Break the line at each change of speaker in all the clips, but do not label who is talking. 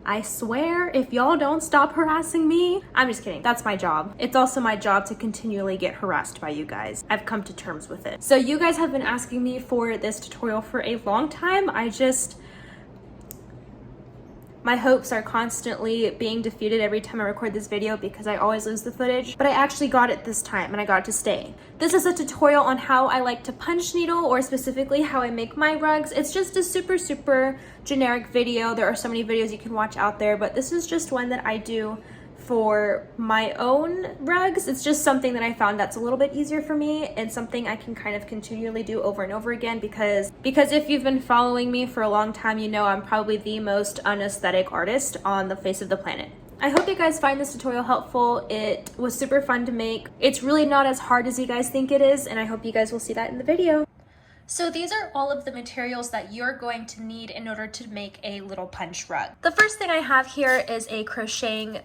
I swear, if y'all don't stop harassing me, I'm just kidding. That's my job. It's also my job to continually get harassed by you guys. I've come to terms with it. So you guys have been asking me for this tutorial for a long time. My hopes are constantly being defeated every time I record this video because I always lose the footage, but I actually got it this time and I got it to stay. This is a tutorial on how I like to punch needle, or specifically how I make my rugs. It's just a super generic video. There are so many videos you can watch out there, but this is just one that I do for my own rugs. It's just something that I found that's a little bit easier for me and something I can kind of continually do over and over again because if you've been following me for a long time, you know I'm probably the most unaesthetic artist on the face of the planet. I hope you guys find this tutorial helpful. It was super fun to make. It's really not as hard as you guys think it is, and I hope you guys will see that in the video. So these are all of the materials that you're going to need in order to make a little punch rug. The first thing I have here is a crocheting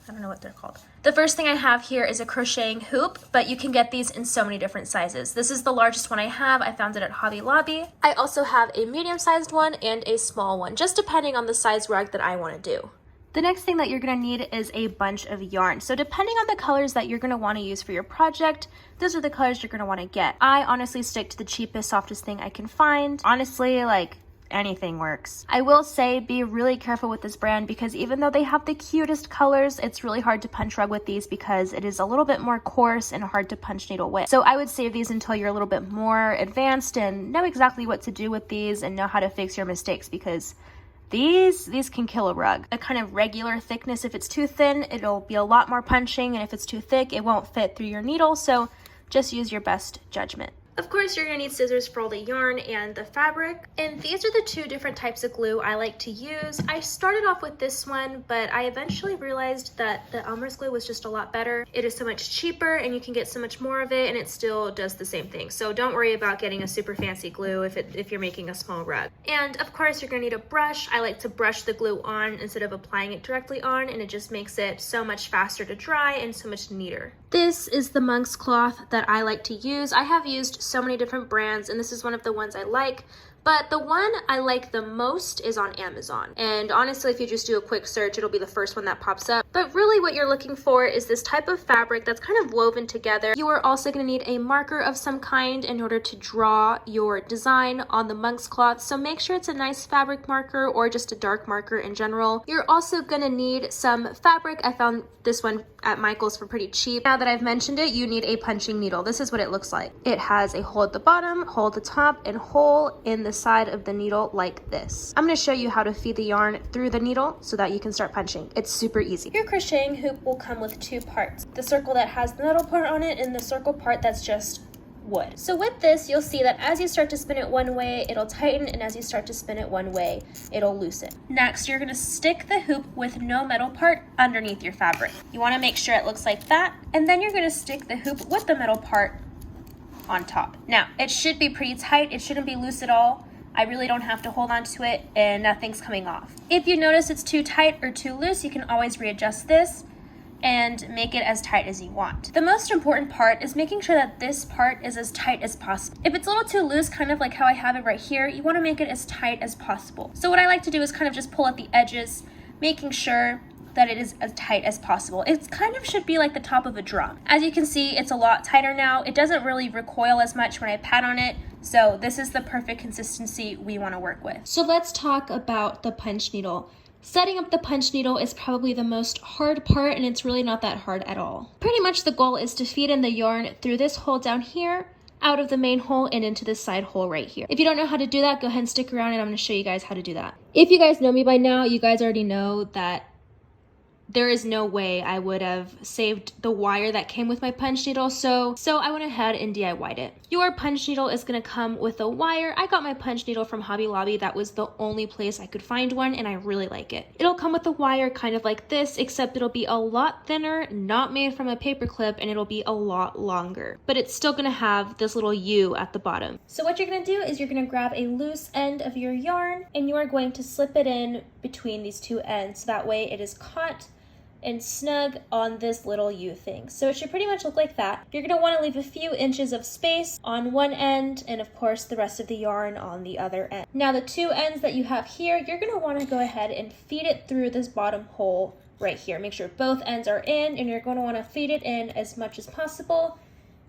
I don't know what they're called. The first thing I have here is a crocheting hoop, but you can get these in so many different sizes. This is the largest one I have. I found it at Hobby Lobby. I also have a medium-sized one and a small one, just depending on the size rug that I want to do. The next thing that you're going to need is a bunch of yarn. So depending on the colors that you're going to want to use for your project, those are the colors you're going to want to get. I honestly stick to the cheapest, softest thing I can find. Honestly, like, anything works. I will say be really careful with this brand because even though they have the cutest colors, it's really hard to punch rug with these because it is a little bit more coarse and hard to punch needle with. So I would save these until you're a little bit more advanced and know exactly what to do with these and know how to fix your mistakes, because these can kill a rug. A kind of regular thickness, if it's too thin, it'll be a lot more punching, and if it's too thick, it won't fit through your needle, so just use your best judgment. Of course, you're going to need scissors for all the yarn and the fabric. And these are the two different types of glue I like to use. I started off with this one, but I eventually realized that the Elmer's glue was just a lot better. It is so much cheaper and you can get so much more of it, and it still does the same thing. So don't worry about getting a super fancy glue if you're making a small rug. And of course, you're going to need a brush. I like to brush the glue on instead of applying it directly on, and it just makes it so much faster to dry and so much neater. This is the monk's cloth that I like to use. I have used so many different brands, and this is one of the ones I like. But the one I like the most is on Amazon. And honestly, if you just do a quick search, it'll be the first one that pops up. But really what you're looking for is this type of fabric that's kind of woven together. You are also going to need a marker of some kind in order to draw your design on the monk's cloth. So make sure it's a nice fabric marker or just a dark marker in general. You're also going to need some fabric. I found this one at Michael's for pretty cheap. Now that I've mentioned it, you need a punching needle. This is what it looks like. It has a hole at the bottom, hole at the top, and hole in the side of the needle like this. I'm going to show you how to feed the yarn through the needle so that you can start punching. It's super easy. Your crocheting hoop will come with two parts. The circle that has the metal part on it and the circle part that's just wood. So with this, you'll see that as you start to spin it one way, it'll tighten, and as you start to spin it one way, it'll loosen. Next, you're going to stick the hoop with no metal part underneath your fabric. You want to make sure it looks like that, and then you're going to stick the hoop with the metal part on top. Now, it should be pretty tight. It shouldn't be loose at all. I really don't have to hold on to it and nothing's coming off. If you notice it's too tight or too loose, you can always readjust this and make it as tight as you want. The most important part is making sure that this part is as tight as possible. If it's a little too loose, kind of like how I have it right here, you want to make it as tight as possible. So what I like to do is kind of just pull at the edges, making sure that it is as tight as possible. It kind of should be like the top of a drum. As you can see, it's a lot tighter now. It doesn't really recoil as much when I pat on it, so this is the perfect consistency we want to work with. So let's talk about the punch needle. Setting up the punch needle is probably the most hard part, and it's really not that hard at all. Pretty much the goal is to feed in the yarn through this hole down here, out of the main hole, and into this side hole right here. If you don't know how to do that, go ahead and stick around and I'm going to show you guys how to do that. If you guys know me by now, you guys already know that there is no way I would have saved the wire that came with my punch needle, so I went ahead and DIY'd it. Your punch needle is gonna come with a wire. I got my punch needle from Hobby Lobby. That was the only place I could find one, and I really like it. It'll come with a wire kind of like this, except it'll be a lot thinner, not made from a paper clip, and it'll be a lot longer. But it's still gonna have this little U at the bottom. So what you're gonna do is you're gonna grab a loose end of your yarn, and you are going to slip it in between these two ends, so that way it is caught and snug on this little U thing. So it should pretty much look like that. You're gonna wanna leave a few inches of space on one end and of course the rest of the yarn on the other end. Now the two ends that you have here, you're gonna wanna go ahead and feed it through this bottom hole right here. Make sure both ends are in, and you're gonna wanna feed it in as much as possible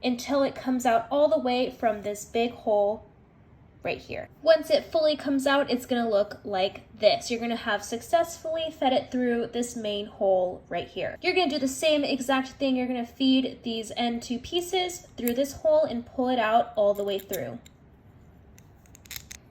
until it comes out all the way from this big hole right here. Once it fully comes out, it's gonna look like this. You're gonna have successfully fed it through this main hole right here. You're gonna do the same exact thing. You're gonna feed these end two pieces through this hole and pull it out all the way through.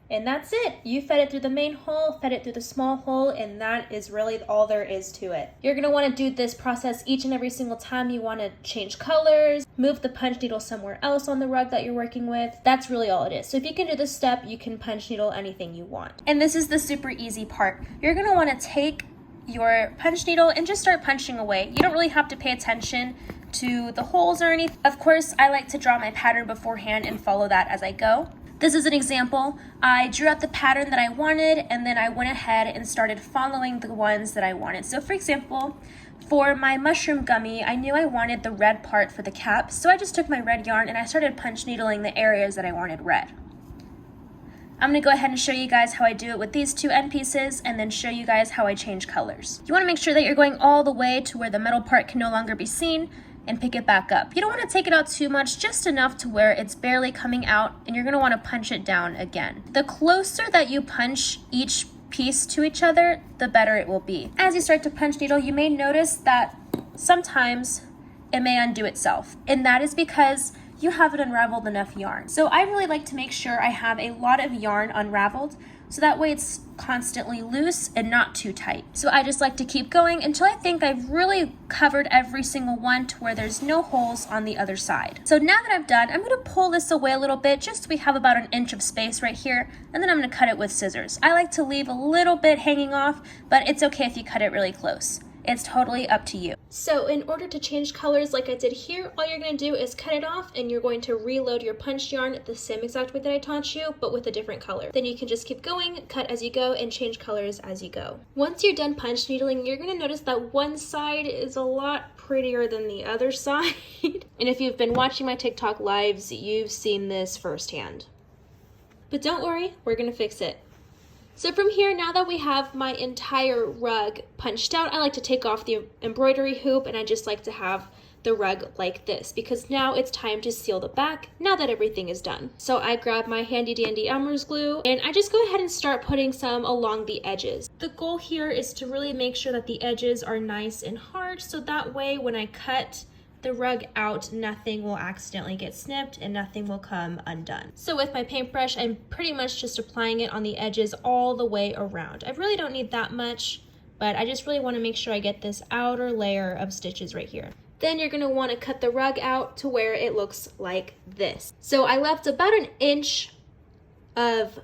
And that's it. You fed it through the main hole, fed it through the small hole, and that is really all there is to it. You're gonna wanna do this process each and every single time you wanna change colors, move the punch needle somewhere else on the rug that you're working with. That's really all it is. So if you can do this step, you can punch needle anything you want. And this is the super easy part. You're gonna wanna take your punch needle and just start punching away. You don't really have to pay attention to the holes or anything. Of course, I like to draw my pattern beforehand and follow that as I go. This is an example. I drew out the pattern that I wanted, and then I went ahead and started following the ones that I wanted. So for example, for my mushroom gummy, I knew I wanted the red part for the cap, so I just took my red yarn and I started punch needling the areas that I wanted red. I'm gonna go ahead and show you guys how I do it with these two end pieces, and then show you guys how I change colors. You wanna make sure that you're going all the way to where the metal part can no longer be seen, and pick it back up. You don't want to take it out too much, just enough to where it's barely coming out, and you're going to want to punch it down again. The closer that you punch each piece to each other, the better it will be. As you start to punch needle, you may notice that sometimes it may undo itself, and that is because you haven't unraveled enough yarn. So I really like to make sure I have a lot of yarn unraveled, so that way it's constantly loose and not too tight. So I just like to keep going until I think I've really covered every single one to where there's no holes on the other side. So now that I've done, I'm gonna pull this away a little bit just so we have about an inch of space right here, and then I'm gonna cut it with scissors. I like to leave a little bit hanging off, but it's okay if you cut it really close. It's totally up to you. So in order to change colors like I did here, all you're going to do is cut it off, and you're going to reload your punch yarn the same exact way that I taught you, but with a different color. Then you can just keep going, cut as you go, and change colors as you go. Once you're done punch needling, you're going to notice that one side is a lot prettier than the other side. And if you've been watching my TikTok lives, you've seen this firsthand. But don't worry, we're going to fix it. So from here, now that we have my entire rug punched out, I like to take off the embroidery hoop, and I just like to have the rug like this, because now it's time to seal the back now that everything is done. So I grab my handy dandy Elmer's glue, and I just go ahead and start putting some along the edges. The goal here is to really make sure that the edges are nice and hard, so that way when I cut the rug out, nothing will accidentally get snipped and nothing will come undone. So with my paintbrush, I'm pretty much just applying it on the edges all the way around. I really don't need that much, but I just really want to make sure I get this outer layer of stitches right here. Then you're going to want to cut the rug out to where it looks like this. So I left about an inch of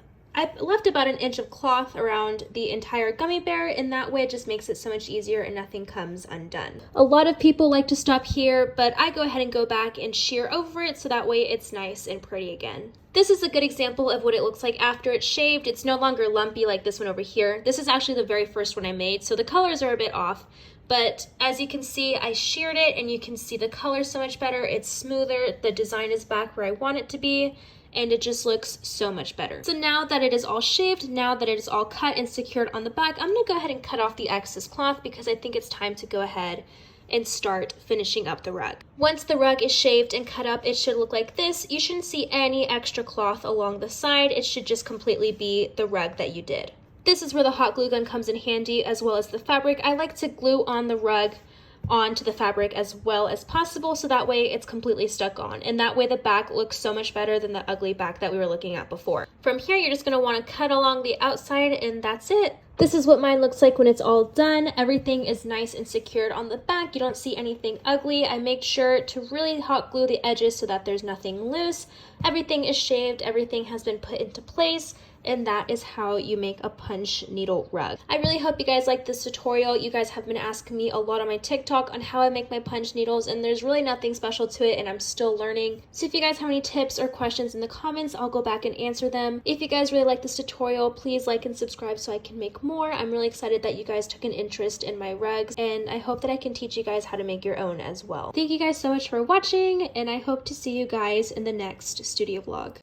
cloth around the entire gummy bear, and that way it just makes it so much easier and nothing comes undone. A lot of people like to stop here, but I go ahead and go back and shear over it so that way it's nice and pretty again. This is a good example of what it looks like after it's shaved. It's no longer lumpy like this one over here. This is actually the very first one I made, so the colors are a bit off. But as you can see, I sheared it and you can see the color so much better. It's smoother, the design is back where I want it to be, and it just looks so much better. So now that it is all shaved, now that it is all cut and secured on the back, I'm gonna go ahead and cut off the excess cloth because I think it's time to go ahead and start finishing up the rug. Once the rug is shaved and cut up, it should look like this. You shouldn't see any extra cloth along the side. It should just completely be the rug that you did. This is where the hot glue gun comes in handy, as well as the fabric. I like to glue on the rug onto the fabric as well as possible, so that way it's completely stuck on, and that way the back looks so much better than the ugly back that we were looking at before. From here, you're just going to want to cut along the outside, and that's it. This is what mine looks like when it's all done. Everything is nice and secured on the back. You don't see anything ugly. I make sure to really hot glue the edges so that there's nothing loose. Everything is shaved, everything has been put into place, and that is how you make a punch needle rug. I really hope you guys like this tutorial. You guys have been asking me a lot on my TikTok on how I make my punch needles, and there's really nothing special to it, and I'm still learning. So if you guys have any tips or questions in the comments, I'll go back and answer them. If you guys really like this tutorial, please like and subscribe so I can make more. I'm really excited that you guys took an interest in my rugs, and I hope that I can teach you guys how to make your own as well. Thank you guys so much for watching, and I hope to see you guys in the next studio vlog.